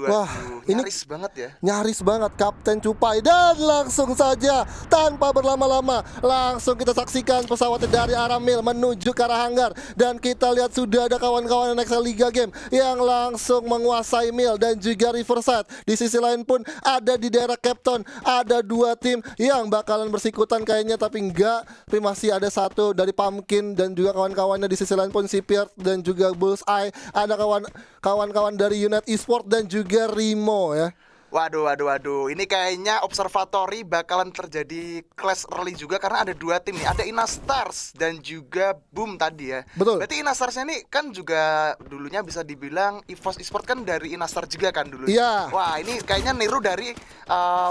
Wah, ini Nyaris banget ya. nyaris banget Kapten Cupai. Dan langsung saja tanpa berlama-lama langsung kita saksikan pesawatnya dari arah Mil menuju ke arah hanggar. Dan kita lihat sudah ada kawan-kawan NXL Liga Game yang langsung menguasai Mil dan juga Riverside. Di sisi lain pun ada di daerah Cape Town, ada dua tim yang bakalan bersikutan kayaknya, tapi enggak, tapi masih ada satu dari Pumpkin dan juga kawan-kawannya. Di sisi lain pun Seapier dan juga Bullseye, ada kawan-kawan dari Unite Esport dan juga Rimo ya. Waduh. Ini kayaknya Observatory bakalan terjadi clash early juga karena ada dua tim nih. Ada Inastars dan juga Boom tadi ya. Betul. Berarti Inastarsnya ini kan juga dulunya bisa dibilang EVOS Esport kan dari Inastar juga kan dulu. Iya. Wah, ini kayaknya niru dari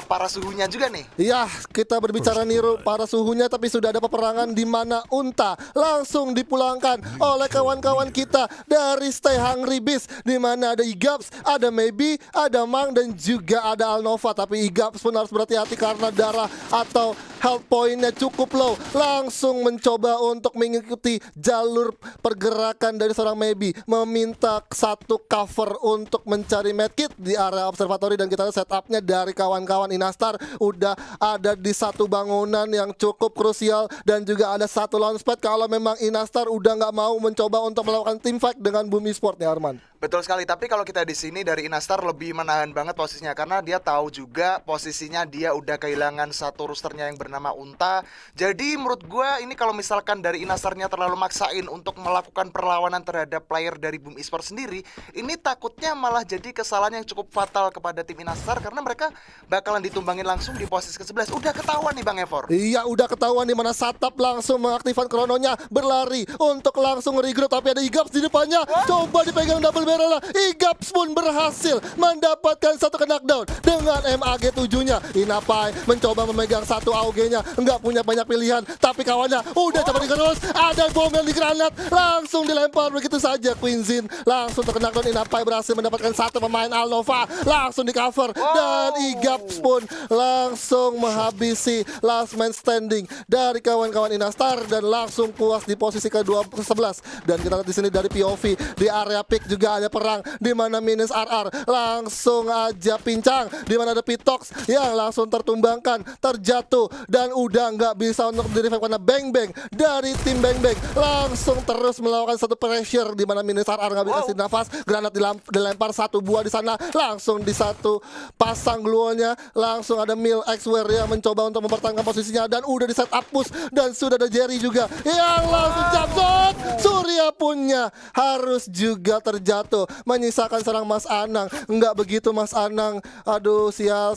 para suhunya juga nih. Iya, kita berbicara niru para suhunya, tapi sudah ada peperangan di mana Unta langsung dipulangkan oleh kawan-kawan kita dari Stay Hungry Beast, di mana ada Igaps, ada Maybe, ada Mang dan juga ada Alnova. Tapi Igaps pun harus berhati-hati karena darah atau health point-nya cukup low. Langsung mencoba untuk mengikuti jalur pergerakan dari seorang Maybe, meminta satu cover untuk mencari medkit di area observatory. Dan kita lihat setupnya dari kawan-kawan Inastar udah ada di satu bangunan yang cukup krusial, dan juga ada satu launchpad kalau memang Inastar udah nggak mau mencoba untuk melakukan team fight dengan Bumi Sport ya Arman. Betul sekali, tapi kalau kita di sini dari Inastar lebih menahan banget posisinya karena dia tahu juga posisinya dia udah kehilangan satu roosternya yang bernama Unta. Jadi menurut gua ini kalau misalkan dari Inastarnya terlalu maksain untuk melakukan perlawanan terhadap player dari Boom Esport sendiri, ini takutnya malah jadi kesalahan yang cukup fatal kepada tim Inastar karena mereka bakalan ditumbangin langsung di posisi ke-11. Udah ketahuan nih Bang Evor. Iya, udah ketahuan di mana Satap langsung mengaktifkan krononya, berlari untuk langsung regroup, tapi ada Igaps di depannya. Coba dipegang double barrel. Igaps pun berhasil mendapatkan satu knockdown dengan MAG 7-nya. Inapai mencoba memegang satu AUG-nya, nggak punya banyak pilihan, tapi kawannya udah coba digerus. Ada bom yang digranat, langsung dilempar begitu saja. Quinzin langsung terkena knockdown. Inapai berhasil mendapatkan satu pemain Alnova, langsung di cover. Dan Igaps pun langsung menghabisi last man standing dari kawan-kawan Inastar dan langsung puas di posisi ke-11. Dan kita lihat di sini dari POV di area pick juga ada perang di mana Minus RR langsung aja pincang, di mana ada Pitox yang langsung tertumbangkan, terjatuh dan udah nggak bisa untuk di-revive karena Bang Bang dari tim Bang Bang langsung terus melakukan satu pressure di mana Minus RR nggak bisa kasih nafas. Granat dilempar satu buah di sana, langsung di satu pasang gluonya, langsung ada Mil Xware yang mencoba untuk mempertahankan posisinya dan udah di set up push, dan sudah ada Jerry juga yang langsung jump shot. Surya punya harus juga terjatuh, menyisakan serang Mas Anang. Enggak begitu Mas Anang, aduh sial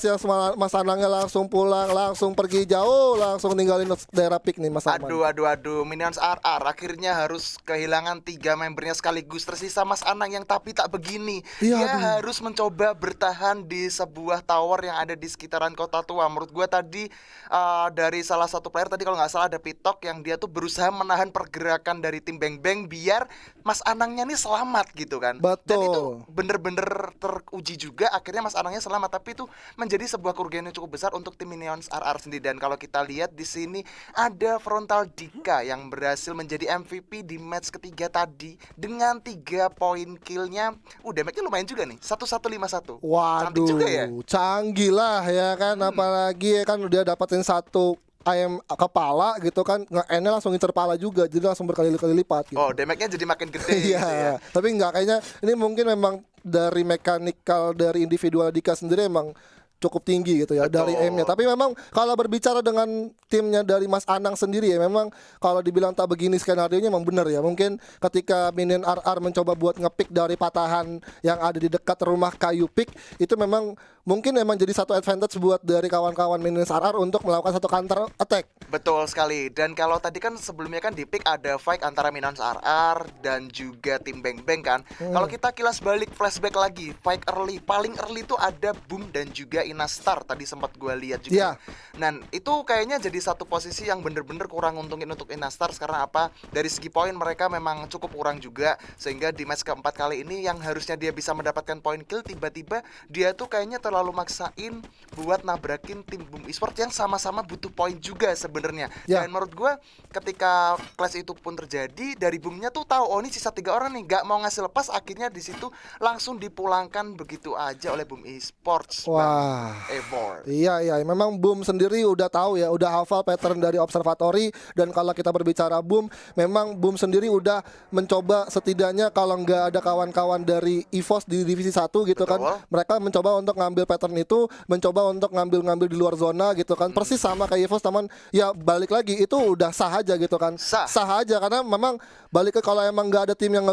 Mas Anangnya langsung pulang, langsung pergi jauh, langsung ninggalin daerah pick nih Mas Arman. Aduh, Minions RR akhirnya harus kehilangan 3 membernya sekaligus. Tersisa Mas Anang yang tapi tak begini. Iya, Dia aduh. harus mencoba bertahan di sebuah tower yang ada di sekitaran kota tua. Menurut gua tadi dari salah satu player tadi kalau nggak salah ada Pitok yang dia tuh berusaha menahan pergerakan dari tim Bang Bang biar Mas Anangnya nih selamat gitu kan. Betul. Dan itu bener-bener teruji juga, akhirnya Mas Anangnya selamat, tapi itu menjadi sebuah kerugian yang cukup besar untuk tim Minions RR sendiri. Dan kalau kita lihat di sini ada Frontal Dika yang berhasil menjadi MVP di match ketiga tadi dengan 3 poin killnya. Damage-nya lumayan juga nih, 1151. Cantik juga ya. Waduh, canggih lah ya kan, apalagi ya kan udah dapetin satu ayam kepala gitu kan, nge-endnya langsung ngincer kepala juga, jadi langsung berkali-kali lipat gitu. Damage-nya jadi makin gede Iya, gitu ya. tapi nggak, kayaknya ini mungkin memang dari mekanikal dari individual Dika sendiri emang cukup tinggi gitu ya. Betul. Dari aimnya. Tapi memang kalau berbicara dengan timnya dari Mas Anang sendiri ya, memang kalau dibilang tak begini skenarionya memang benar ya. Mungkin ketika Minion RR mencoba buat ngepick dari patahan yang ada di dekat rumah kayu pick, itu memang mungkin memang jadi satu advantage buat dari kawan-kawan Minions RR untuk melakukan satu counter attack. Betul sekali. Dan kalau tadi kan sebelumnya kan di pick ada fight antara Minions RR dan juga tim Bang Bang kan. Kalau kita kilas balik flashback lagi, fight early, paling early itu ada Boom dan juga Inastar tadi sempat gue lihat Iya. juga. Dan itu kayaknya jadi satu posisi yang bener-bener kurang untungin untuk Inastar. Karena apa? Dari segi poin mereka memang cukup kurang juga, sehingga di match keempat kali ini yang harusnya dia bisa mendapatkan poin kill, tiba-tiba dia tuh kayaknya terlalu maksain buat nabrakin tim Boom Esports yang sama-sama butuh poin juga sebenarnya. Ya. Dan menurut gue ketika clash itu pun terjadi, dari Boomnya tuh tahu oh ini sisa 3 orang nih, gak mau ngasih lepas, akhirnya di situ langsung dipulangkan begitu aja oleh Boom Esports. Wah. Bang Evor. Iya, memang Boom sendiri udah tahu ya, udah hafal pattern dari observatory. Dan kalau kita berbicara Boom, memang Boom sendiri udah mencoba setidaknya kalau nggak ada kawan-kawan dari EVOS di divisi 1 gitu kan, Betul. mereka mencoba untuk ngambil pattern itu, mencoba untuk ngambil di luar zona gitu kan, persis sama kayak EVOS, teman ya balik lagi itu udah sah aja gitu kan, Sah. aja karena memang balik ke kalau emang nggak ada tim yang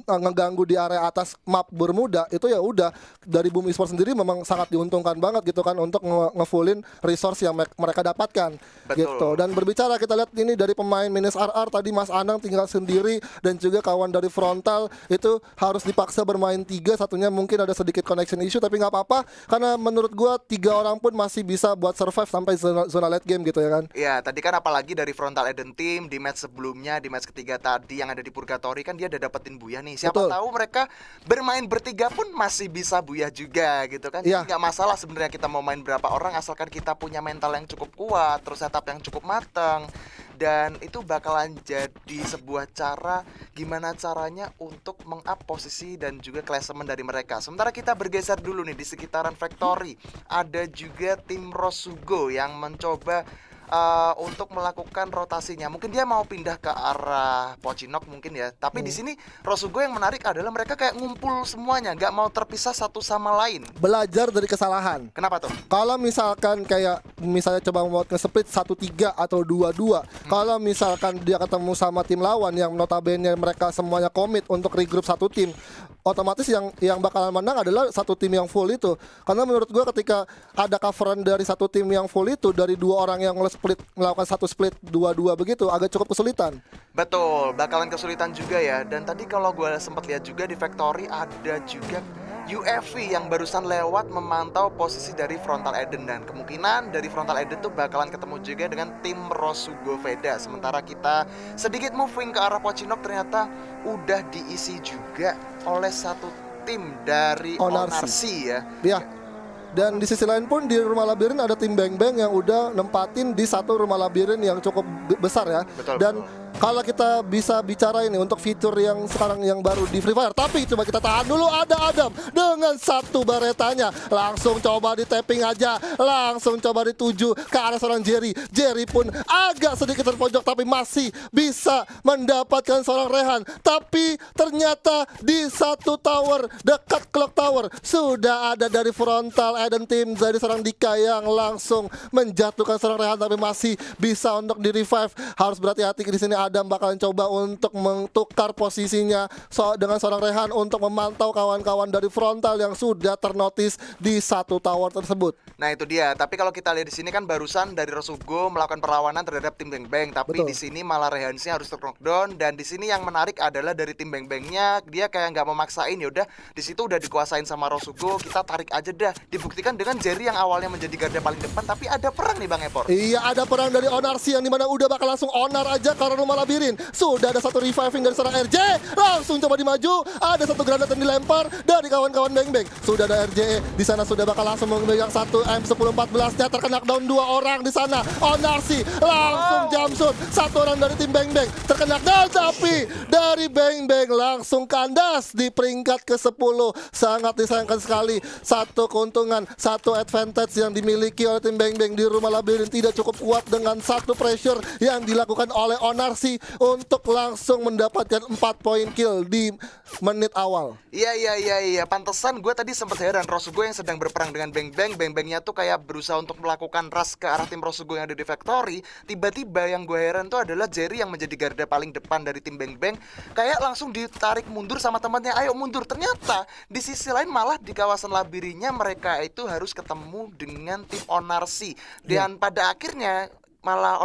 ngeganggu di area atas map Bermuda itu ya udah dari Boom Esports sendiri memang sangat diuntungkan banget gitu kan untuk ngefullin resource yang mereka dapatkan. Betul. Gitu. Dan berbicara kita lihat ini dari pemain minus RR tadi Mas Anang tinggal sendiri dan juga kawan dari Frontal itu harus dipaksa bermain 3, satunya mungkin ada sedikit connection issue tapi nggak apa-apa karena menurut gua 3 orang pun masih bisa buat survive sampai zona late game gitu ya kan. Ya, tadi kan apalagi dari Frontal Eden Team di match sebelumnya, di match ketiga tadi yang ada di Purgatory kan dia udah dapetin Buyah nih. Siapa Betul. tahu mereka bermain bertiga pun masih bisa Buyah juga gitu kan. Iya. Jadi nggak masalah sebenarnya kita mau main berapa orang asalkan kita punya mental yang cukup kuat, terus setup yang cukup matang. Dan itu bakalan jadi sebuah cara gimana caranya untuk meng-up posisi dan juga klasemen dari mereka. Sementara kita bergeser dulu nih di sekitaran Factory. Ada juga tim Rosugo yang mencoba untuk melakukan rotasinya. Mungkin dia mau pindah ke arah Pochinok mungkin ya. Tapi di sini Rosugo yang menarik adalah mereka kayak ngumpul semuanya, nggak mau terpisah satu sama lain. Belajar dari kesalahan. Kenapa tuh? Kalau misalkan kayak misalnya coba mau nge-split 1-3 atau 2-2, kalau misalkan dia ketemu sama tim lawan yang notabene mereka semuanya komit untuk regroup satu tim, otomatis yang bakalan menang adalah satu tim yang full itu. Karena menurut gue ketika ada coveran dari satu tim yang full itu dari 2 orang yang melakukan satu split 2-2 begitu agak cukup kesulitan. Betul, bakalan kesulitan juga ya. Dan tadi kalau gue sempat lihat juga di Factory ada juga UFV yang barusan lewat memantau posisi dari Frontal Eden. Dan kemungkinan dari Frontal Eden tuh bakalan ketemu juga dengan tim Rosugo Veda. Sementara kita sedikit moving ke arah Pochinok, ternyata udah diisi juga oleh satu tim dari Onarsi ya. Ya. Dan di sisi lain pun di rumah labirin ada tim Bang Bang yang udah nempatin di satu rumah labirin yang cukup besar ya. Betul, Dan betul. kalau kita bisa bicara ini untuk fitur yang sekarang yang baru di Free Fire, tapi coba kita tahan dulu, ada Adam dengan satu baretanya langsung coba di tapping aja, langsung coba dituju ke arah seorang Jerry. Jerry pun agak sedikit terpojok tapi masih bisa mendapatkan seorang Rehan. Tapi ternyata di satu tower dekat clock tower sudah ada dari Frontal Eden Team dari seorang Dika yang langsung menjatuhkan seorang Rehan tapi masih bisa untuk di revive. Harus berhati-hati di sini. Adam bakalan coba untuk mentukar posisinya dengan seorang Rehan untuk memantau kawan-kawan dari Frontal yang sudah ternotis di satu tower tersebut. Nah itu dia. Tapi kalau kita lihat di sini kan barusan dari Rosugo melakukan perlawanan terhadap tim Bang Bang. Tapi Betul. di sini malah Rehansnya harus knockdown. Dan di sini yang menarik adalah dari tim Bang Bangnya dia kayak nggak memaksain, ya udah di situ udah dikuasain sama Rosugo. Kita tarik aja dah. Dibuktikan dengan Jerry yang awalnya menjadi garda paling depan, tapi ada perang nih Bang Epor. Iya, ada perang dari Onarsi yang dimana udah bakal langsung onar aja karena rumah labirin. Sudah ada satu reviving dari seorang RJ, langsung coba dimaju. Ada satu granat yang dilempar dari kawan-kawan Bang Bang. Sudah ada RJ di sana, sudah bakal langsung memegang satu M1014-nya, terkena down 2 orang di sana. Onarsi langsung jumpsuit satu orang dari tim Bang Bang terkena down, tapi dari Bang Bang langsung kandas di peringkat ke-10. Sangat disayangkan sekali. Satu keuntungan, satu advantage yang dimiliki oleh tim Bang Bang di rumah labirin tidak cukup kuat dengan satu pressure yang dilakukan oleh Onarsi untuk langsung mendapatkan 4 poin kill di menit awal. Iya. Pantesan gue tadi sempat heran Rosugo yang sedang berperang dengan Bang Bang. Bang Bangnya tuh kayak berusaha untuk melakukan rush ke arah tim Rosugo yang ada di Factory. Tiba-tiba yang gue heran tuh adalah Jerry yang menjadi garda paling depan dari tim Bang Bang kayak langsung ditarik mundur sama temannya. Ayo mundur. Ternyata di sisi lain malah di kawasan labirinnya mereka itu harus ketemu dengan tim Onarsi. Dan pada akhirnya malah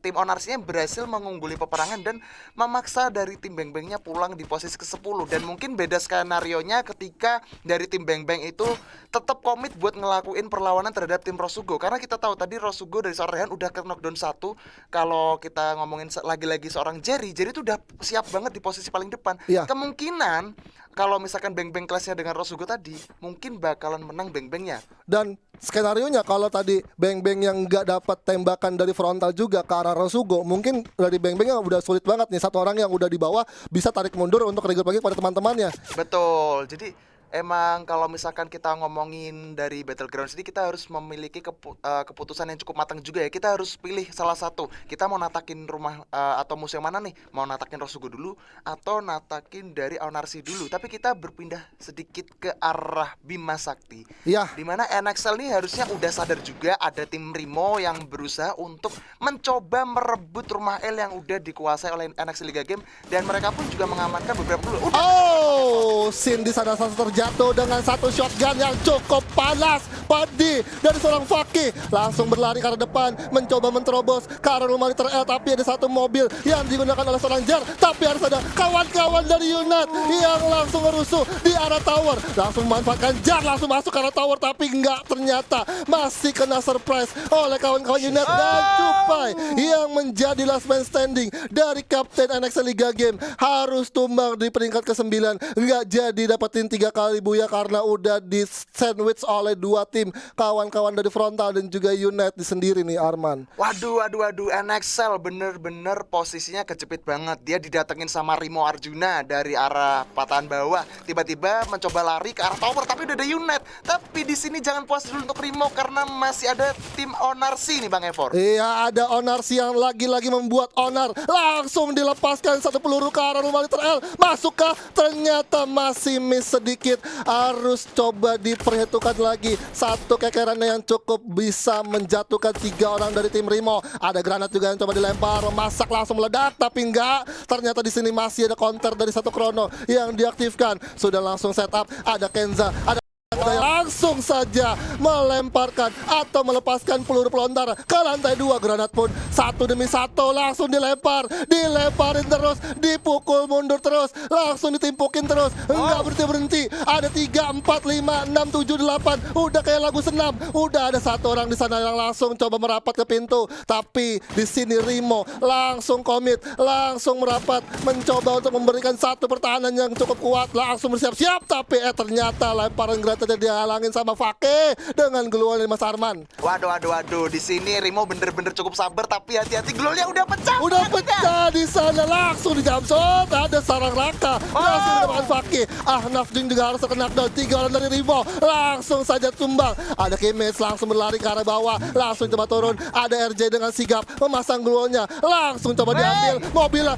tim Onarsinya berhasil mengungguli peperangan dan memaksa dari tim Beng Bengnya pulang di posisi ke-10. Dan mungkin beda skenarionya ketika dari tim Beng Beng itu tetap komit buat ngelakuin perlawanan terhadap tim Rosugo. Karena kita tahu tadi Rosugo dari seorang Rehan udah ke knockdown 1. Kalau kita ngomongin lagi-lagi seorang Jerry itu udah siap banget di posisi paling depan. Iya. Kemungkinan kalau misalkan Beng Beng kelasnya dengan Rosugo tadi, mungkin bakalan menang Beng Bengnya. Dan skenarionya kalau tadi Beng Beng yang nggak dapat tembakan dari frontal juga ke arah Rosugo, mungkin dari Beng Beng yang udah sulit banget nih, satu orang yang udah di bawah bisa tarik mundur untuk regroup lagi pada teman-temannya. Betul. Jadi emang kalau misalkan kita ngomongin dari Battlegrounds ini, kita harus memiliki keputusan yang cukup matang juga ya. Kita harus pilih salah satu. Kita mau natakin rumah atau museum mana nih? Mau natakin Rosugo dulu atau natakin dari Aonarsi dulu? Tapi kita berpindah sedikit ke arah Bima Sakti. Iya. Dimana NXL nih harusnya udah sadar juga ada tim Rimo yang berusaha untuk mencoba merebut rumah L yang udah dikuasai oleh NXL Liga Game. Dan mereka pun juga mengamankan beberapa dulu. Oh, Sin di sana satu terjatuh dengan satu shotgun yang cukup panas. Padi dari seorang Fakih langsung berlari ke arah depan, mencoba menerobos ke arah rumah liter L, tapi ada satu mobil yang digunakan oleh seorang Jar. Tapi harus ada kawan-kawan dari Unit yang langsung merusuh di arah tower, langsung memanfaatkan Jar, langsung masuk ke arah tower, tapi enggak, ternyata masih kena surprise oleh kawan-kawan Unit. Dan Cupai yang menjadi last man standing dari Kapten NXL Liga Game harus tumbang di peringkat ke-9. Enggak jadi dapetin 3 kali buya karena udah di sandwich oleh dua tim kawan-kawan dari frontal dan juga Unit di sendiri nih, Arman. Waduh, NXL bener-bener posisinya kejepit banget. Dia didatengin sama Rimo Arjuna dari arah patahan bawah. Tiba-tiba mencoba lari ke arah tower, tapi udah ada Unit. Tapi di sini jangan puas dulu untuk Rimo karena masih ada tim Onarsi nih Bang Efor. Iya, ada Onarsi yang lagi-lagi membuat onar. Langsung dilepaskan satu peluru ke arah rumah liter L. Masukkah? Ternyata masih miss sedikit. Harus coba diperhitungkan lagi. Satu kekerannya yang cukup bisa menjatuhkan 3 orang dari tim Rimo. Ada granat juga yang coba dilempar, masak langsung meledak, tapi enggak. Ternyata di sini masih ada counter dari satu Krono yang diaktifkan. Sudah langsung setup. Ada Kenza, ada langsung saja melemparkan atau melepaskan peluru pelontar ke lantai 2. Granat pun satu demi satu langsung dilemparin terus, dipukul mundur terus, langsung ditimpukin terus, enggak berhenti. Ada 3, 4, 5, 6, 7, 8. Udah kayak lagu senam. Udah ada satu orang di sana yang langsung coba merapat ke pintu, tapi di sini Rimo langsung komit, langsung merapat, mencoba untuk memberikan satu pertahanan yang cukup kuat, langsung bersiap-siap, tapi ternyata lemparan granat dihalangin sama Fakih dengan geluan dari Mas Arman. Waduh, di sini Rimo bener-bener cukup sabar, tapi hati-hati gelulnya udah pecah. Udah pecah di sana, langsung di jump shot. Ada sarang raka langsung di depan Fakih. Ahnaf juga harus terkena knockdown. 3 orang dari Rimo langsung saja tumbang. Ada Kimis langsung berlari ke arah bawah, langsung coba turun. Ada RJ dengan sigap memasang geluannya, langsung coba diambil mobilnya.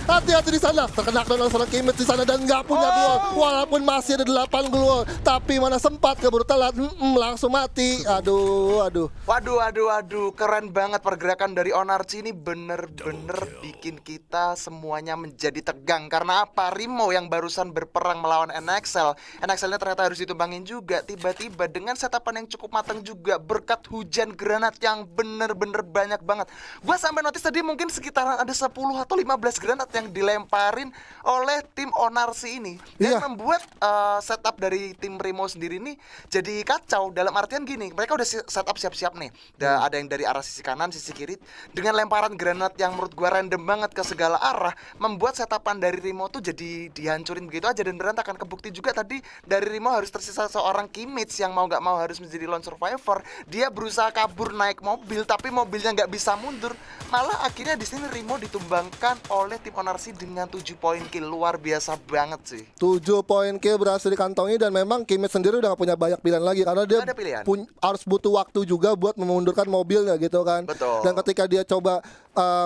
Hati-hati di sana, terkena knockdown oleh seorang Kimis di sana dan nggak punya gluol. Walaupun masih ada 8 gluol, tapi mana sempat keburu telat, langsung mati. Aduh. Waduh, keren banget pergerakan dari Onarsi ini, bener-bener bikin kita semuanya menjadi tegang. Karena apa? Rimo yang barusan berperang melawan NXL-nya ternyata harus ditumbangin juga. Tiba-tiba dengan setapan yang cukup matang juga, berkat hujan granat yang bener-bener banyak banget. Gua sampai notice tadi mungkin sekitaran ada 10 atau 15 granat yang dilemparin oleh tim Onarsi ini. Dan membuat setup dari tim Rimo sendiri nih jadi kacau. Dalam artian gini, mereka udah setup siap-siap nih. Ada yang dari arah sisi kanan, sisi kiri, dengan lemparan granat yang menurut gua random banget ke segala arah, membuat setapan dari Rimo tuh jadi dihancurin begitu aja dan berantakan. Kebukti juga tadi dari Rimo harus tersisa seorang Kimmich yang mau gak mau harus menjadi lone survivor. Dia berusaha kabur naik mobil, tapi mobilnya gak bisa mundur. Malah akhirnya di sini Rimo ditumbangkan oleh tim Onarsi dengan 7 poin kill. Luar biasa banget sih. 7 poin kill berhasil dikantongi, dan memang Kimmich sendiri udah gak punya banyak pilihan lagi karena dia harus butuh waktu juga buat memundurkan mobilnya gitu kan. Betul. Dan ketika dia coba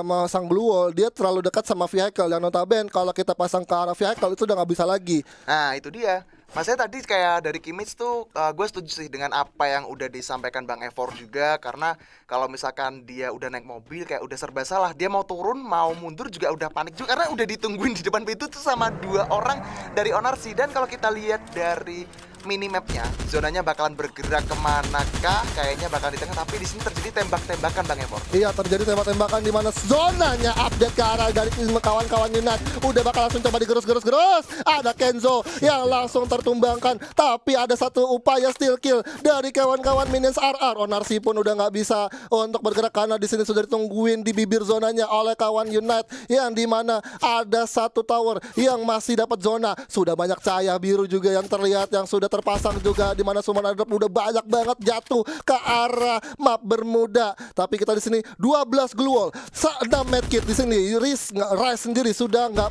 memasang blue wall, dia terlalu dekat sama vehicle yang notabene kalau kita pasang ke arah vehicle itu udah nggak bisa lagi. Nah itu dia. Maksudnya tadi kayak dari Kimmich tuh gue setuju sih dengan apa yang udah disampaikan Bang Efor juga. Karena kalau misalkan dia udah naik mobil kayak udah serba salah. Dia mau turun, mau mundur juga udah panik juga, karena udah ditungguin di depan pintu tuh sama 2 orang dari Onarsi. Dan kalau kita lihat dari minimapnya zonanya bakalan bergerak kemanakah? Kayaknya bakal di tengah, tapi di sini terjadi tembak-tembakan Bang Efor. Iya, terjadi tembak-tembakan di mana zonanya update ke arah dari kawan-kawan Unite. Udah bakal langsung coba digerus-gerus. Ada Kenzo yang langsung tertumbangkan, tapi ada satu upaya steal kill dari kawan-kawan minions RR. Onarsi pun udah nggak bisa untuk bergerak karena di sini sudah ditungguin di bibir zonanya oleh kawan Unite, yang dimana ada satu tower yang masih dapat zona. Sudah banyak cahaya biru juga yang terlihat yang sudah terpasang juga, di mana summon adab udah banyak banget jatuh ke arah map Bermuda. Tapi kita di sini 12 glue wall, 6 medkit di sini. Rise sendiri sudah nggak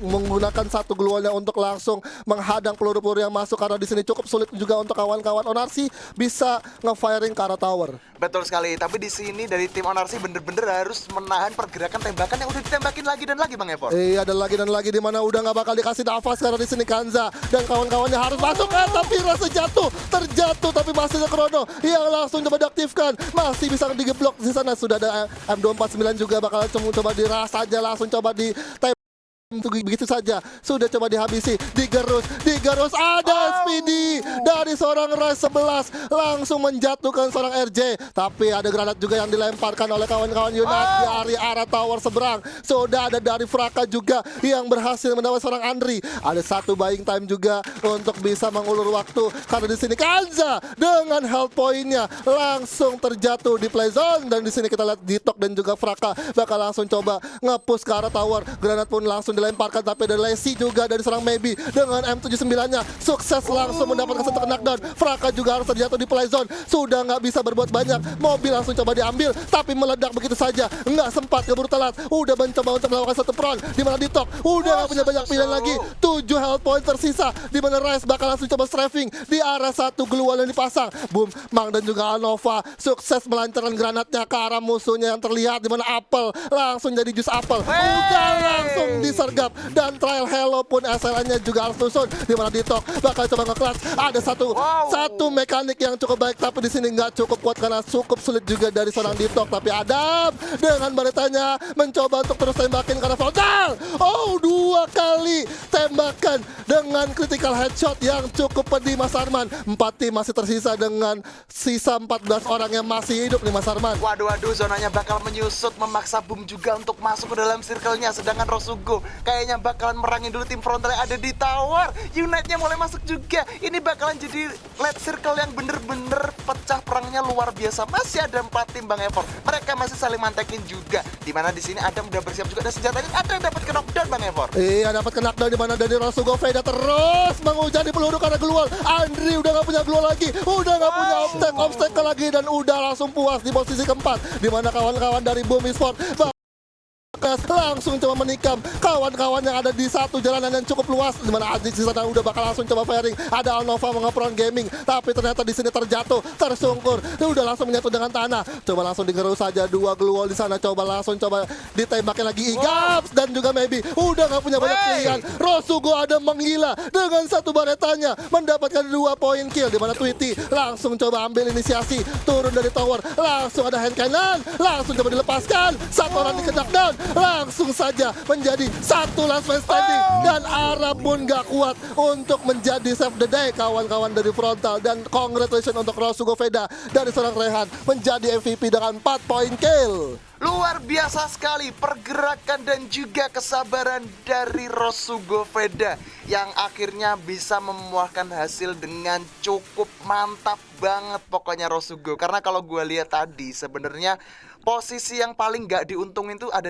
menggunakan satu glue wallnya untuk langsung menghadang peluru-peluru yang masuk, karena di sini cukup sulit juga untuk kawan-kawan Onarsi bisa nge-firing ke arah tower. Betul sekali, tapi di sini dari tim Onarsi bener-bener harus menahan pergerakan tembakan yang udah ditembakin lagi dan lagi Bang Efor. Iya, dan lagi di mana udah nggak bakal dikasih nafas karena di sini Kanza dan kawan-kawannya harus masuk tapi rasa terjatuh tapi masih ada Krono yang langsung coba diaktifkan, masih bisa digeblok di sana. Sudah ada M249 juga bakal coba diras aja, langsung coba di begitu saja sudah coba dihabisi, digerus ada Speedy dari seorang Rise 11 langsung menjatuhkan seorang RJ, tapi ada granat juga yang dilemparkan oleh kawan-kawan Unite dari arah tower seberang. Sudah ada dari Fraka juga yang berhasil mendapat seorang Andri. Ada satu buying time juga untuk bisa mengulur waktu, karena di sini Kanza dengan health point-nya langsung terjatuh di play zone, dan di sini kita lihat Ditok dan juga Fraka bakal langsung coba nge-push ke arah tower. Granat pun langsung dilemparkan, tapi ada Lesi juga dari serang Maybe dengan M79-nya sukses langsung mendapatkan satu knockdown. Fraka juga harus terjatuh di play zone, sudah nggak bisa berbuat banyak. Mobil langsung coba diambil, tapi meledak begitu saja, nggak sempat, keburu telat. Udah mencoba untuk melakukan satu front, di mana Ditok udah nggak punya banyak pilihan lagi. 7 health point tersisa, di mana Rise bakal langsung coba strafing di arah satu glue wall yang dipasang. Boom, Mang dan juga Anova sukses melancarkan granatnya ke arah musuhnya yang terlihat, di mana Apple langsung jadi jus apel. Udah langsung disergap, dan trial hello pun SLN-nya juga harus susun, di mana Ditok bakal coba nge-clutch. Ada satu mekanik yang cukup baik, tapi di sini nggak cukup kuat karena cukup sulit juga dari seorang Ditok. Tapi Adam dengan baretanya mencoba untuk terus tembakin karena frontal. Oh, 2 kali tembakan dengan critical headshot yang cukup pedih Mas Arman. 4 tim masih tersisa dengan sisa 14 orang yang masih hidup nih Mas Arman. Waduh, zonanya bakal menyusut, memaksa Boom juga untuk masuk ke dalam circle-nya, sedangkan Rosugo kayaknya bakalan merangin dulu tim frontal yang ada di tower. Unite-nya mulai masuk juga. Ini bakalan jadi late circle yang bener-bener pecah perangnya luar biasa. Masih ada 4 tim Bang Efor. Mereka masih saling mantekin juga. Dimana di sini Adam udah bersiap juga, dan senjatanya ada yang dapat knockdown Bang Efor. Iya, dapat knockdown, di mana dari Rosugo Veda terus menghujani peluru karena global. Andri udah nggak punya global lagi, udah nggak punya obstacle lagi, dan udah langsung puas di posisi keempat, di mana kawan-kawan dari Boom Esports langsung coba menikam kawan-kawan yang ada di satu jalanan yang cukup luas, di mana Aziz di sana udah bakal langsung coba firing. Ada Alnova mengepron gaming, tapi ternyata di sini terjatuh, tersungkur, udah langsung menyatu dengan tanah. Coba langsung digerus saja 2 glue wall di sana, coba ditembakin lagi Igaps dan juga Maybe udah nggak punya banyak pilihan. Rosugo ada menggila dengan satu baretanya mendapatkan 2 poin kill, di mana Tweety langsung coba ambil inisiasi turun dari tower, langsung ada hand cannon, langsung coba dilepaskan, satu orang dikedak down, langsung saja menjadi satu last man standing, dan Ara pun gak kuat untuk menjadi save the day kawan-kawan dari frontal. Dan congratulations untuk Rosugo Veda dari seorang Rehan menjadi MVP dengan 4 poin kill. Luar biasa sekali pergerakan dan juga kesabaran dari Rosugo Veda yang akhirnya bisa memuahkan hasil dengan cukup mantap banget pokoknya Rosugo. Karena kalau gue lihat tadi sebenarnya posisi yang paling gak diuntungin itu ada